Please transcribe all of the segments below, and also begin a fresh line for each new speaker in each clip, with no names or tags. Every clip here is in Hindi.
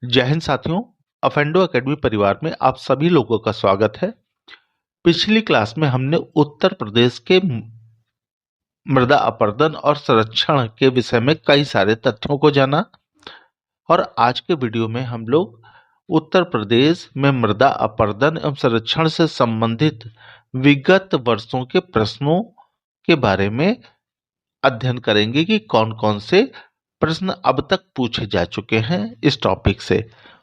जय हिंद साथियों, अफेंडो एकेडमी परिवार में आप सभी लोगों का स्वागत है। पिछली क्लास में हमने उत्तर प्रदेश के मृदा अपरदन और संरक्षण के विषय में कई सारे तथ्यों को जाना और आज के वीडियो में हम लोग उत्तर प्रदेश में मृदा अपरदन एवं संरक्षण से संबंधित विगत वर्षों के प्रश्नों के बारे में अध्ययन करेंगे कि कौन कौन से प्रश्न अब तक पूछे जा चुके हैं इस टॉपिक से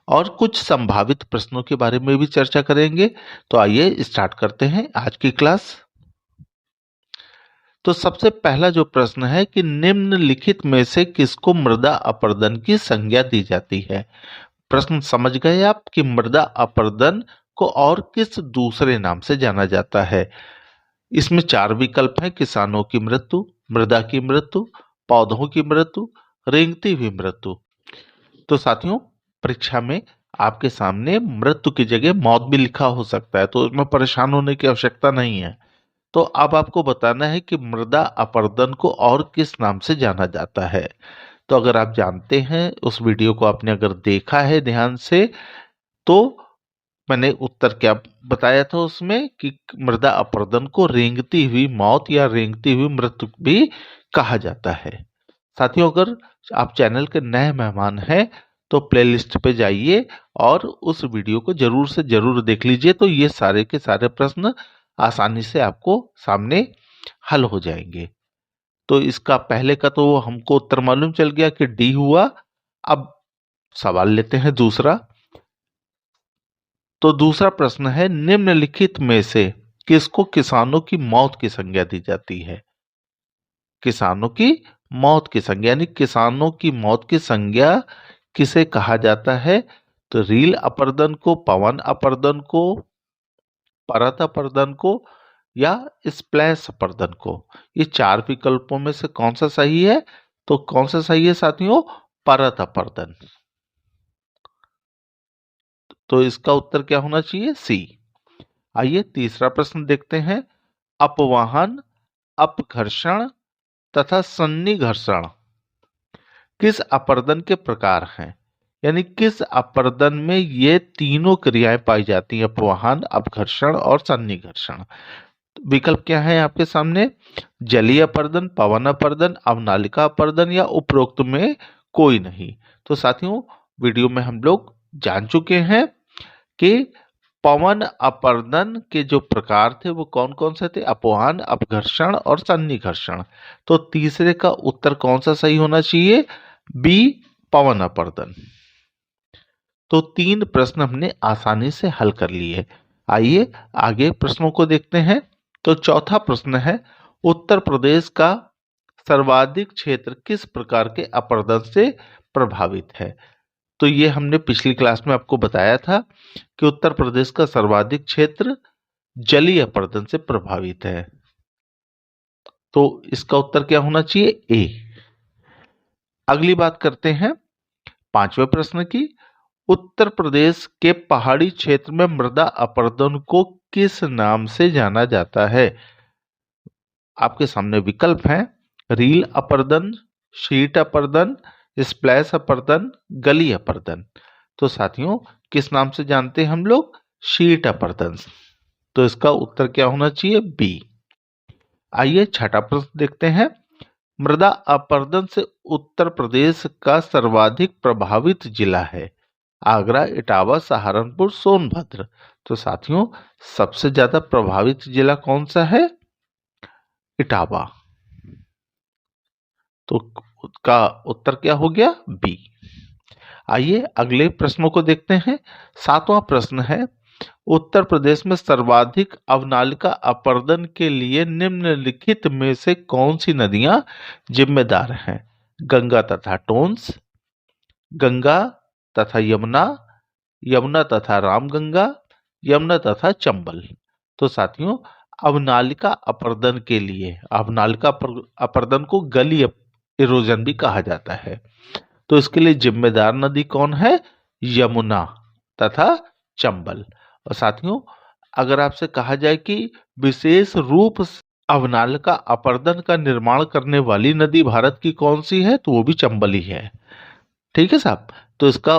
और कुछ संभावित प्रश्नों के बारे में भी चर्चा करेंगे। तो आइए स्टार्ट करते हैं आज की क्लास। तो सबसे पहला जो प्रश्न है कि निम्नलिखित में से किसको मृदा अपरदन की संज्ञा दी जाती है। प्रश्न समझ गए आप कि मृदा अपरदन को और किस दूसरे नाम से जाना जाता है। इसमें चार विकल्प हैं: किसानों की मृत्यु, मृदा की मृत्यु, पौधों की मृत्यु, रेंगती हुई मृत्यु। तो साथियों, परीक्षा में आपके सामने मृत्यु की जगह मौत भी लिखा हो सकता है, तो इसमें परेशान होने की आवश्यकता नहीं है। तो अब आपको बताना है कि मृदा अपरदन को और किस नाम से जाना जाता है। तो अगर आप जानते हैं, उस वीडियो को आपने अगर देखा है ध्यान से, तो मैंने उत्तर क्या बताया था उसमें कि मृदा अपरदन को रेंगती हुई मौत या रेंगती हुई मृत्यु भी कहा जाता है। साथियों, अगर आप चैनल के नए मेहमान हैं तो प्लेलिस्ट पे जाइए और उस वीडियो को जरूर से जरूर देख लीजिए, तो ये सारे के सारे प्रश्न आसानी से आपको सामने हल हो जाएंगे। तो इसका पहले का तो हमको उत्तर मालूम चल गया कि डी हुआ। अब सवाल लेते हैं दूसरा। तो दूसरा प्रश्न है, निम्नलिखित में से किसको किसानों की मौत की संज्ञा दी जाती है। किसानों की मौत की संज्ञा यानी किसानों की मौत की संज्ञा किसे कहा जाता है। तो रील अपरदन को, पवन अपरदन को, परत अपरदन को या स्प्लैश अपरदन को। ये चार विकल्पों में से कौन सा सही है। तो कौन सा सही है साथियों? परत अपरदन। तो इसका उत्तर क्या होना चाहिए? सी। आइए तीसरा प्रश्न देखते हैं। अपवाहन, अपघर्षण तथा सन्निघर्षण किस अपरदन के प्रकार हैं। यानी किस अपरदन में ये तीनों क्रियाएं पाई जाती हैं: अपवाहन, अपघर्षण और सन्निघर्षण। विकल्प क्या है आपके सामने? जलीय अपरदन, पवन अपरदन, अवनालिका अपरदन या उपरोक्त में कोई नहीं। तो साथियों, वीडियो में हम लोग जान चुके हैं कि पवन अपरदन के जो प्रकार थे वो कौन कौन से थे: अपवाहन, अपघर्षण और सन्निघर्षण। तो तीसरे का उत्तर कौन सा सही होना चाहिए? बी, पवन अपरदन। तो तीन प्रश्न हमने आसानी से हल कर लिए। आइए आगे प्रश्नों को देखते हैं। तो चौथा प्रश्न है, उत्तर प्रदेश का सर्वाधिक क्षेत्र किस प्रकार के अपरदन से प्रभावित है। तो ये हमने पिछली क्लास में आपको बताया था कि उत्तर प्रदेश का सर्वाधिक क्षेत्र जलीय अपरदन से प्रभावित है। तो इसका उत्तर क्या होना चाहिए? ए। अगली बात करते हैं पांचवें प्रश्न की। उत्तर प्रदेश के पहाड़ी क्षेत्र में मृदा अपरदन को किस नाम से जाना जाता है। आपके सामने विकल्प हैं: रील अपरदन, शीट अपरदन, स्प्लैश अपरदन, गली अपरदन। तो साथियों, किस नाम से जानते हैं हम लोग? शीट अपरदन। तो इसका उत्तर क्या होना चाहिए? बी। आइए छठा प्रश्न देखते हैं। मृदा अपरदन से उत्तर प्रदेश का सर्वाधिक प्रभावित जिला है। आगरा, इटावा, सहारनपुर, सोनभद्र। तो साथियों, सबसे ज्यादा प्रभावित जिला कौन सा है? इटावा। तो उसका उत्तर क्या हो गया? बी। आइए अगले प्रश्नों को देखते हैं। सातवां प्रश्न है, उत्तर प्रदेश में सर्वाधिक अवनालिका अपरदन के लिए निम्नलिखित में से कौन सी नदियां जिम्मेदार हैं। गंगा तथा टोंस, गंगा तथा यमुना, यमुना तथा रामगंगा, यमुना तथा चंबल। तो साथियों, अवनालिका अपरदन के लिए, अवनालिका अपरदन को गली इरोजन भी कहा जाता है, तो इसके लिए जिम्मेदार नदी कौन है? यमुना तथा चंबल। और साथियों, अगर आपसे कहा जाए कि विशेष रूप से अवनालिका अपरदन का निर्माण करने वाली नदी भारत की कौन सी है, तो वो भी चंबल ही है। ठीक है साहब। तो इसका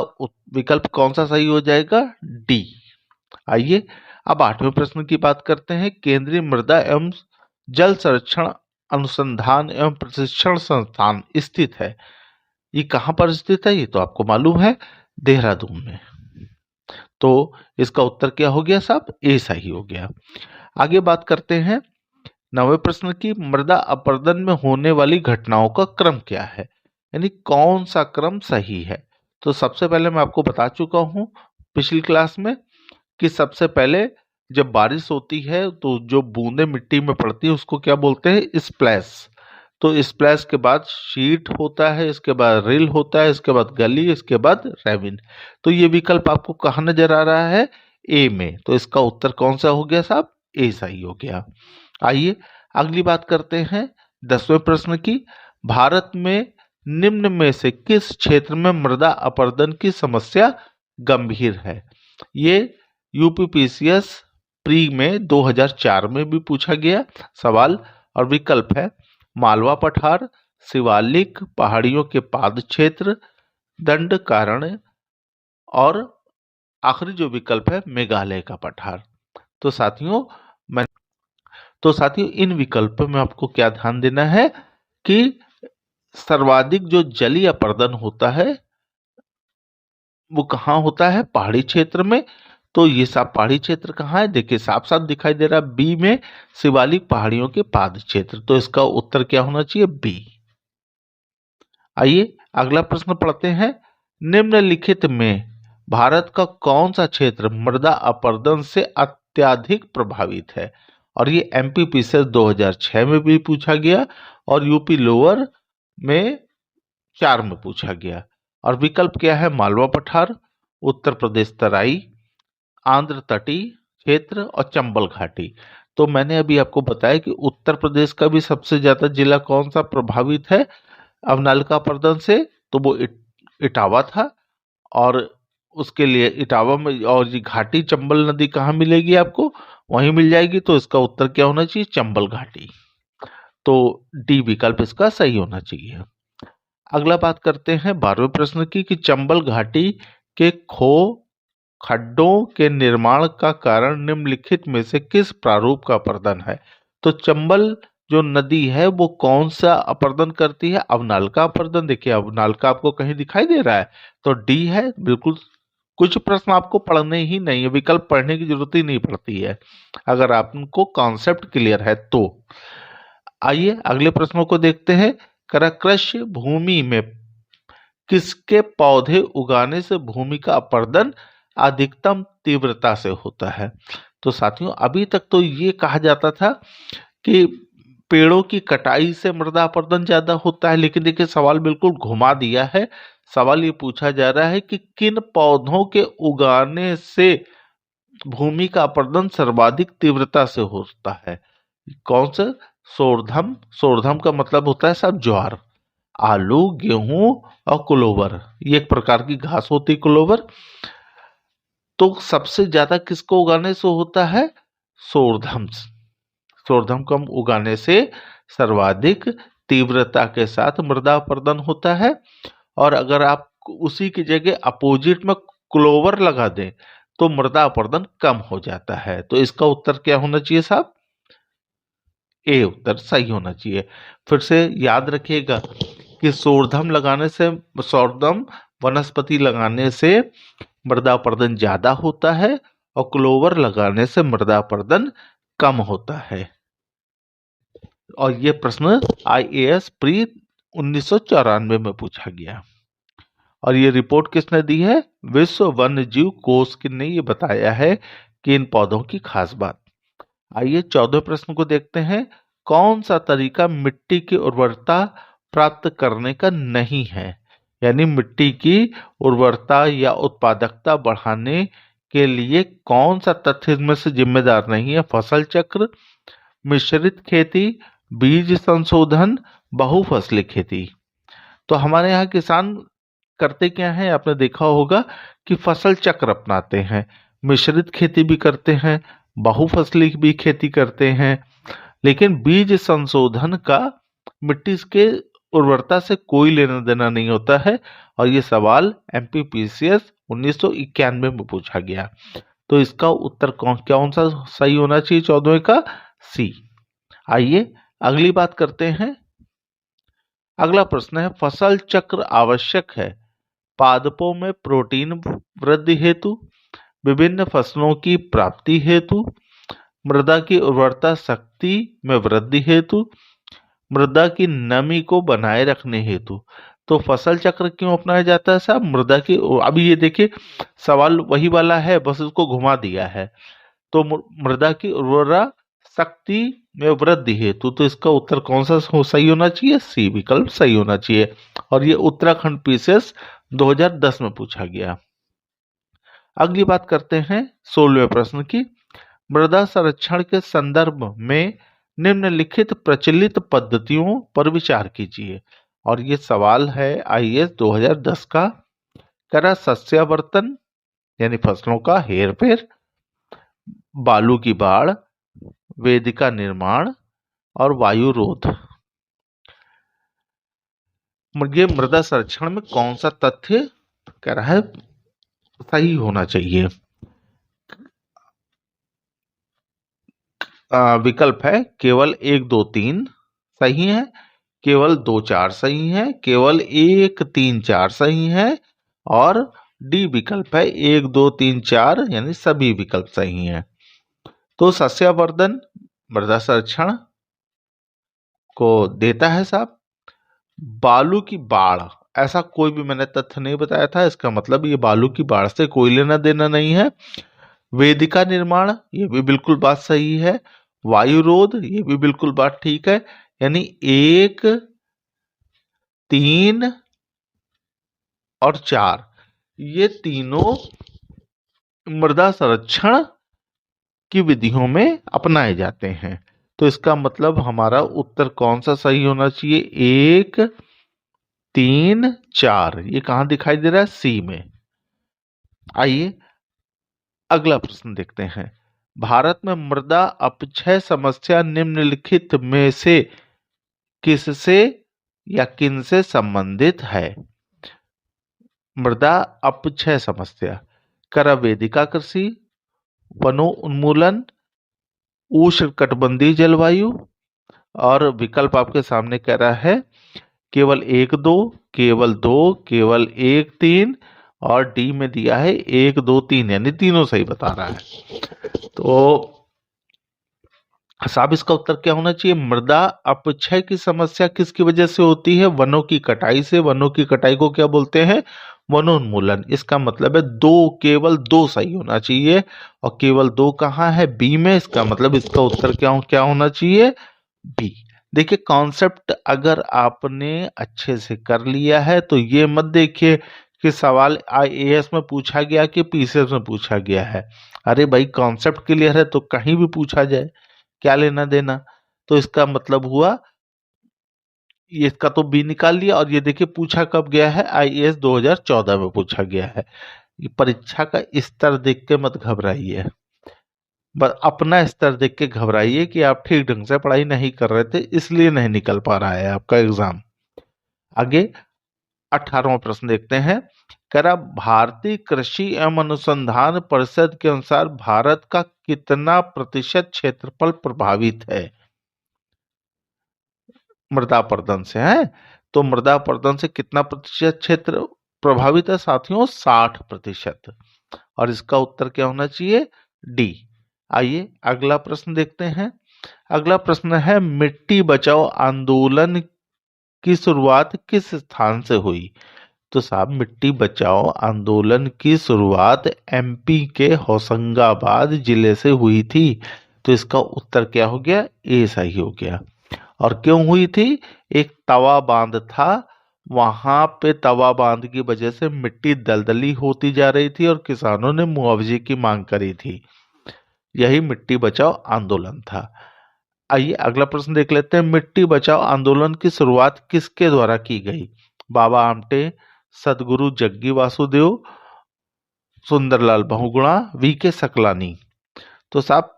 विकल्प कौन सा सही हो जाएगा? डी। आइए अब 8वें प्रश्न की बात करते हैं। केंद्रीय मृदा एवं जल संरक्षण अनुसंधान एवं प्रशिक्षण संस्थान स्थित है, ये कहां पर स्थित है? ये तो आपको मालूम है, देहरादून में। तो इसका उत्तर क्या हो गया साहब? ए सही हो गया। आगे बात करते हैं 9वें प्रश्न की। मृदा अपरदन में होने वाली घटनाओं का क्रम क्या है, यानी कौन सा क्रम सही है? तो सबसे पहले मैं आपको बता चुका हूं पिछली क्लास में कि सबसे पहले जब बारिश होती है तो जो बूंदे मिट्टी में पड़ती है उसको क्या बोलते हैं? स्प्लैश। तो स्प्लैश के बाद शीट होता है, इसके बाद रिल होता है, इसके बाद गली, इसके बाद रेविन। तो ये विकल्प आपको कहाँ नजर आ रहा है? ए में। तो इसका उत्तर कौन सा हो गया साहब? ए सही हो गया। आइए अगली बात करते हैं 10वें प्रश्न की। भारत में निम्न में से किस क्षेत्र में मृदा अपरदन की समस्या गंभीर है? ये यूपीपीसीएस प्री में 2004 में भी पूछा गया सवाल, और विकल्प है मालवा पठार, शिवालिक, पहाड़ियों के पाद क्षेत्र, दंडकारण्य, और आखिरी जो विकल्प है मेघालय का पठार। तो साथियों इन विकल्पों में आपको क्या ध्यान देना है कि सर्वाधिक जो जलीय अपरदन होता है वो कहाँ होता है? पहाड़ी क्षेत्र में। तो ये सब पहाड़ी क्षेत्र कहाँ है? देखिए साफ साफ दिखाई दे रहा है बी में, शिवालिक पहाड़ियों के पाद क्षेत्र। तो इसका उत्तर क्या होना चाहिए? बी। आइए अगला प्रश्न पढ़ते हैं। निम्नलिखित में भारत का कौन सा क्षेत्र मृदा अपरदन से अत्यधिक प्रभावित है? और ये एमपीपीसीएस 2006 में भी पूछा गया और यूपी लोअर में 4 में पूछा गया। और विकल्प क्या है? मालवा पठार, उत्तर प्रदेश तराई, आंध्र तटीय क्षेत्र और चंबल घाटी। तो मैंने अभी आपको बताया कि उत्तर प्रदेश का भी सबसे ज्यादा जिला कौन सा प्रभावित है अवनालिका अपरदन से? तो वो इटावा था। और उसके लिए इटावा में, और ये घाटी चंबल नदी कहाँ मिलेगी आपको? वहीं मिल जाएगी। तो इसका उत्तर क्या होना चाहिए? चंबल घाटी। तो डी विकल्प इसका सही होना चाहिए। अगला बात करते हैं 12वें प्रश्न की कि चंबल घाटी के खड्डों के निर्माण का कारण निम्नलिखित में से किस प्रारूप का अपरदन है? तो चंबल जो नदी है वो कौन सा अपरदन करती है? अवनालिका अपरदन। देखिए अवनालिका आपको कहीं दिखाई दे रहा है? तो डी है बिल्कुल। कुछ प्रश्न आपको पढ़ने ही नहीं है, विकल्प पढ़ने की जरूरत ही नहीं पड़ती है अगर आपको कॉन्सेप्ट क्लियर है तो। आइए अगले प्रश्नों को देखते हैं। कराकृष्य भूमि में किसके पौधे उगाने से भूमि का अपरदन अधिकतम तीव्रता से होता है? तो साथियों अभी तक तो ये कहा जाता था कि पेड़ों की कटाई से मृदा अपरदन ज्यादा होता है, लेकिन देखिए सवाल बिल्कुल घुमा दिया है। सवाल ये पूछा जा रहा है कि किन पौधों के उगाने से भूमि का अपरदन सर्वाधिक तीव्रता से होता है? कौन सा? सोरधम। सोरधम का मतलब होता है साहब ज्वार। आलू, गेहूं और क्लोवर, ये एक प्रकार की घास होती है क्लोवर। तो सबसे ज्यादा किसको उगाने से होता है? सोरधम। सोरधम को उगाने से सर्वाधिक तीव्रता के साथ मृदा अपरदन होता है। और अगर आप उसी की जगह अपोजिट में क्लोवर लगा दें तो मृदा अपरदन कम हो जाता है। तो इसका उत्तर क्या होना चाहिए साहब? ए उत्तर सही होना चाहिए। फिर से याद रखिएगा कि सोरधम वनस्पति लगाने से मृदा अपरदन ज्यादा होता है और क्लोवर लगाने से मृदा अपरदन कम होता है। और ये प्रश्न आईएएस प्री 1994 में पूछा गया। और ये रिपोर्ट किसने दी है? विश्व वन्य जीव कोष ने ये बताया है कि इन पौधों की खास बात। आइए 14वें प्रश्न को देखते हैं। कौन सा तरीका मिट्टी की उर्वरता प्राप्त करने का नहीं है? यानी मिट्टी की उर्वरता या उत्पादकता बढ़ाने के लिए कौन सा तथ्य इनमें से जिम्मेदार नहीं है? फसल चक्र, मिश्रित खेती, बीज संशोधन, बहुफसली खेती। तो हमारे यहाँ किसान करते क्या है? आपने देखा होगा कि फसल चक्र अपनाते हैं, मिश्रित खेती भी करते हैं, बहुफसली भी खेती करते हैं। लेकिन बीज संशोधन का मिट्टी के उर्वरता से कोई लेना देना नहीं होता है, और ये सवाल एमपीपीसीएस 1991 में पूछा गया। तो इसका उत्तर कौन सा सही होना चाहिए 14वें का? सी। आइए अगली बात करते हैं। अगला प्रश्न है, फसल चक्र आवश्यक है पादपों में प्रोटीन वृद्धि हेतु, विभिन्न फसलों की प्राप्ति हेतु, मृदा की उर्वरता शक्ति में वृद्धि हेतु, मृदा की नमी को बनाए रखने हेतु। तो फसल चक्र क्यों अपनाया जाता है साहब? मृदा की, अभी ये देखिए सवाल वही वाला है, बस उसको घुमा दिया है। तो मृदा की उर्वरा शक्ति में वृद्धि हेतु, तो इसका उत्तर कौन सा सही होना चाहिए? सी विकल्प सही होना चाहिए। और ये उत्तराखंड पीसीएस 2010 में पूछा गया। अगली बात करते हैं 16वें प्रश्न की। मृदा संरक्षण के संदर्भ में निम्नलिखित प्रचलित पद्धतियों पर विचार कीजिए। और ये सवाल है आईएएस 2010 का। करा सस्यावर्तन यानी फसलों का हेरफेर, बालू की बाढ़, वेदिका निर्माण और वायु रोध। ये मृदा संरक्षण में कौन सा तथ्य कह रहा है सही होना चाहिए? विकल्प है केवल 1 2 3 सही है, केवल 2 4 सही है, केवल 1 3 4 सही है, और डी विकल्प है 1 2 3 4 यानी सभी विकल्प सही हैं। तो सस्यावर्धन मृदा संरक्षण को देता है साहब। बालू की बाढ़, ऐसा कोई भी मैंने तथ्य नहीं बताया था, इसका मतलब ये बालू की बाढ़ से कोई लेना देना नहीं है। वेदिका निर्माण, ये भी बिल्कुल बात सही है। वायु रोध, ये भी बिल्कुल बात ठीक है। यानी 1 3 और 4 ये तीनों मृदा संरक्षण की विधियों में अपनाए जाते हैं। तो इसका मतलब हमारा उत्तर कौन सा सही होना चाहिए? 1 3 4, ये कहां दिखाई दे रहा है? सी में। आइए अगला प्रश्न देखते हैं। भारत में मृदा अपक्षय समस्या निम्नलिखित में से किससे या किनसे संबंधित है? मृदा अपक्षय समस्या, वेदिका कृषि, वनो उन्मूलन, उष्णकटिबंधीय जलवायु, और विकल्प आपके सामने कह रहा है केवल 1 2, केवल 2, केवल 1 3, और डी में दिया है 1 2 3 यानी तीनों सही बता रहा है। तो साहब इसका उत्तर क्या होना चाहिए? मृदा अपक्षय की समस्या किसकी वजह से होती है? वनों की कटाई से। वनों की कटाई को क्या बोलते हैं? वनोन्मूलन। इसका मतलब है केवल दो सही होना चाहिए, और केवल 2 कहाँ है? बी में। इसका मतलब इसका उत्तर क्या होना चाहिए? बी। देखिए कॉन्सेप्ट अगर आपने अच्छे से कर लिया है तो ये मत देखिए कि सवाल आईएएस में पूछा गया कि पीसीएस में पूछा गया है। अरे भाई कॉन्सेप्ट क्लियर है तो कहीं भी पूछा जाए, क्या लेना देना। तो इसका मतलब हुआ ये, इसका तो बी निकाल लिया। और ये देखिए पूछा कब गया है? आईएएस 2014 में पूछा गया है। ये परीक्षा का स्तर देख के मत घबराइए, बस अपना स्तर देख के घबराइए कि आप ठीक ढंग से पढ़ाई नहीं कर रहे थे इसलिए नहीं निकल पा रहा है आपका एग्जाम। आगे 18वां प्रश्न देखते हैं। भारतीय कृषि एवं अनुसंधान परिषद के अनुसार भारत का कितना प्रतिशत क्षेत्रफल प्रभावित है मृदा अपरदन से? है तो मृदा अपरदन से कितना प्रतिशत क्षेत्र प्रभावित है साथियों? 60%। और इसका उत्तर क्या होना चाहिए? डी। आइए अगला प्रश्न देखते हैं। अगला प्रश्न है मिट्टी बचाओ आंदोलन की शुरुआत किस स्थान से हुई? तो साहब मिट्टी बचाओ आंदोलन की शुरुआत एमपी के होशंगाबाद जिले से हुई थी। तो इसका उत्तर क्या हो गया? ए सही हो गया। और क्यों हुई थी? एक तवा बांध था, वहां पे तवा बांध की वजह से मिट्टी दलदली होती जा रही थी और किसानों ने मुआवजे की मांग करी थी। यही मिट्टी बचाओ आंदोलन था। आइए अगला प्रश्न देख लेते हैं। मिट्टी बचाओ आंदोलन की शुरुआत किसके द्वारा की गई? बाबा आमटे, सदगुरु जग्गी वासुदेव, सुंदरलाल बहुगुणा, वीके सकलानी। तो साहब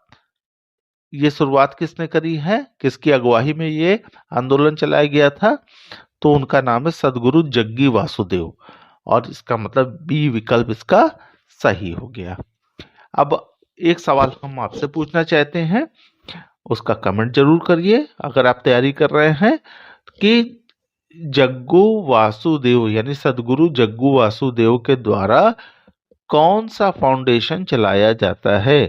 ये शुरुआत किसने करी है? किसकी अगुवाई में ये आंदोलन चलाया गया था? तो उनका नाम है सदगुरु जग्गी वासुदेव, और इसका मतलब बी विकल्प इसका सही हो गया। अब एक सवाल हम आपसे पूछना चाहते हैं, उसका कमेंट जरूर करिए अगर आप तैयारी कर रहे हैं, कि जग्गू वासुदेव यानी सदगुरु जग्गू वासुदेव के द्वारा कौन सा फाउंडेशन चलाया जाता है।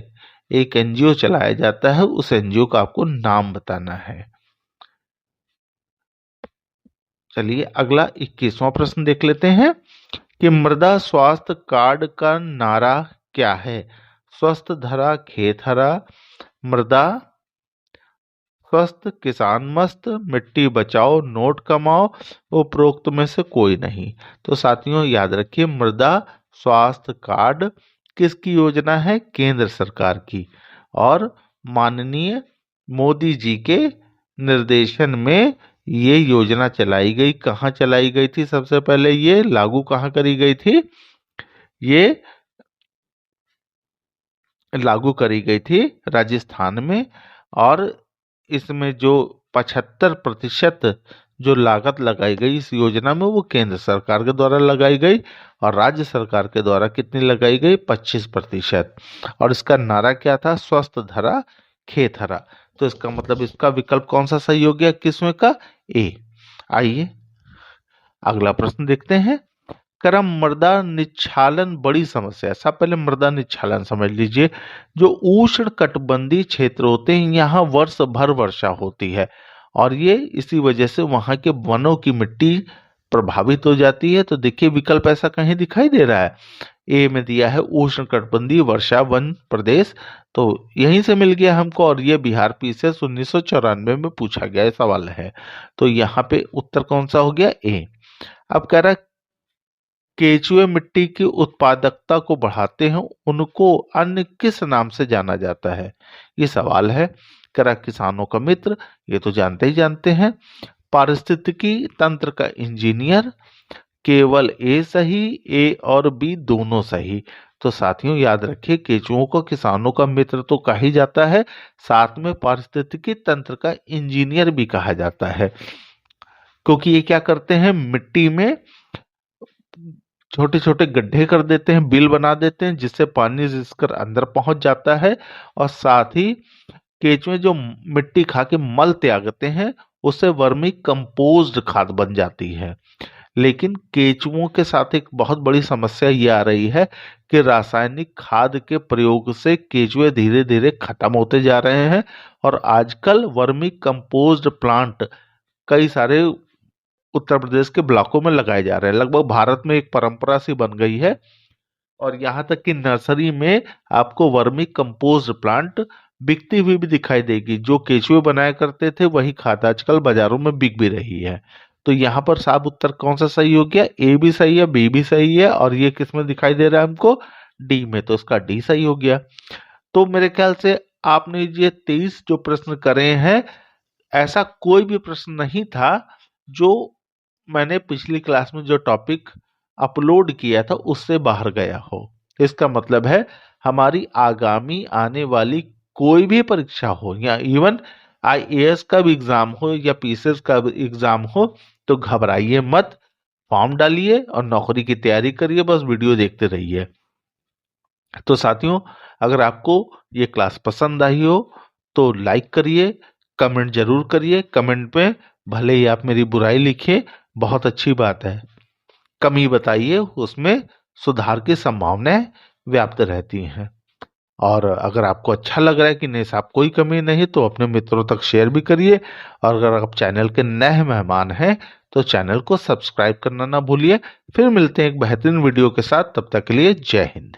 एक एनजीओ चलाया जाता है, उस एनजीओ का आपको नाम बताना है। चलिए अगला 21वां प्रश्न देख लेते हैं कि मृदा स्वास्थ्य कार्ड का नारा क्या है। स्वस्थ धरा खेत हरा, मृदा स्वस्थ किसान मस्त, मिट्टी बचाओ नोट कमाओ, उपरोक्त में से कोई नहीं। तो साथियों याद रखिए, मृदा स्वास्थ्य कार्ड किसकी योजना है? केंद्र सरकार की, और माननीय मोदी जी के निर्देशन में ये योजना चलाई गई। कहाँ चलाई गई थी? सबसे पहले ये लागू कहाँ करी गई थी? ये लागू करी गई थी राजस्थान में, और इसमें जो 75% जो लागत लगाई गई इस योजना में वो केंद्र सरकार के द्वारा लगाई गई, और राज्य सरकार के द्वारा कितनी लगाई गई? 25%। और इसका नारा क्या था? स्वस्थ धरा खेत हरा। तो इसका मतलब इसका विकल्प कौन सा सही हो गया? किसमें का? ए। आइए अगला प्रश्न देखते हैं। क्रम मृदा निच्छालन बड़ी समस्या है। सब पहले मृदा निच्छालन समझ लीजिए। जो उष्ण कटिबंधीय क्षेत्र होते हैं यहाँ वर्ष भर वर्षा होती है, और ये इसी वजह से वहां के वनों की मिट्टी प्रभावित हो जाती है। तो देखिए विकल्प ऐसा कहीं दिखाई दे रहा है? ए में दिया है उष्ण कटिबंधीय वर्षा वन प्रदेश, तो यहीं से मिल गया हमको, और ये बिहार पीसीएस 1994 में पूछा गया सवाल है। तो यहाँ पे उत्तर कौन सा हो गया? ए। अब कह रहा है केचुए मिट्टी की उत्पादकता को बढ़ाते हैं, उनको अन्य किस नाम से जाना जाता है? ये सवाल है। करा किसानों का मित्र, ये तो जानते ही जानते हैं। पारिस्थितिकी तंत्र का इंजीनियर, केवल ए सही, ए और बी दोनों सही। तो साथियों याद रखिए, केचुओं को किसानों का मित्र तो कहा ही जाता है, साथ में पारिस्थितिकी तंत्र का इंजीनियर भी कहा जाता है, क्योंकि ये क्या करते हैं? मिट्टी में छोटे छोटे गड्ढे कर देते हैं, बिल बना देते हैं, जिससे पानी रिसकर अंदर पहुंच जाता है, और साथ ही केचुए जो मिट्टी खा के मल त्यागते हैं उससे वर्मी कंपोज्ड खाद बन जाती है। लेकिन केचुओं के साथ एक बहुत बड़ी समस्या ये आ रही है कि रासायनिक खाद के प्रयोग से केचुए धीरे धीरे खत्म होते जा रहे हैं, और आजकल वर्मी कंपोज्ड प्लांट कई सारे उत्तर प्रदेश के ब्लॉकों में लगाए जा रहे हैं। लगभग भारत में एक परंपरा सी बन गई है, और यहाँ तक कि नर्सरी में आपको वर्मी कंपोस्ट प्लांट बिकती हुई भी दिखाई देगी। जो केचुए बनाया करते थे वही खाद आजकल बाजारों में बिक भी रही है। तो यहाँ पर साफ उत्तर कौन सा सही हो गया? ए भी सही है, बी भी सही है, और ये किस में दिखाई दे रहा है हमको? डी में। तो इसका डी सही हो गया। तो मेरे ख्याल से आपने ये 23 जो प्रश्न करे हैं, ऐसा कोई भी प्रश्न नहीं था जो मैंने पिछली क्लास में जो टॉपिक अपलोड किया था उससे बाहर गया हो। इसका मतलब है हमारी आगामी आने वाली कोई भी परीक्षा हो, या इवन आईएएस का भी एग्जाम हो या पीसीएस का भी एग्जाम हो, तो घबराइए मत, फॉर्म डालिए और नौकरी की तैयारी करिए, बस वीडियो देखते रहिए। तो साथियों अगर आपको ये क्लास पसंद आई हो तो लाइक करिए, कमेंट जरूर करिए। कमेंट पे भले ही आप मेरी बुराई लिखिए, बहुत अच्छी बात है, कमी बताइए, उसमें सुधार की संभावनाएं व्याप्त रहती हैं। और अगर आपको अच्छा लग रहा है कि नहीं साहब कोई कमी नहीं, तो अपने मित्रों तक शेयर भी करिए। और अगर आप चैनल के नए मेहमान हैं तो चैनल को सब्सक्राइब करना ना भूलिए। फिर मिलते हैं एक बेहतरीन वीडियो के साथ, तब तक के लिए जय हिंद।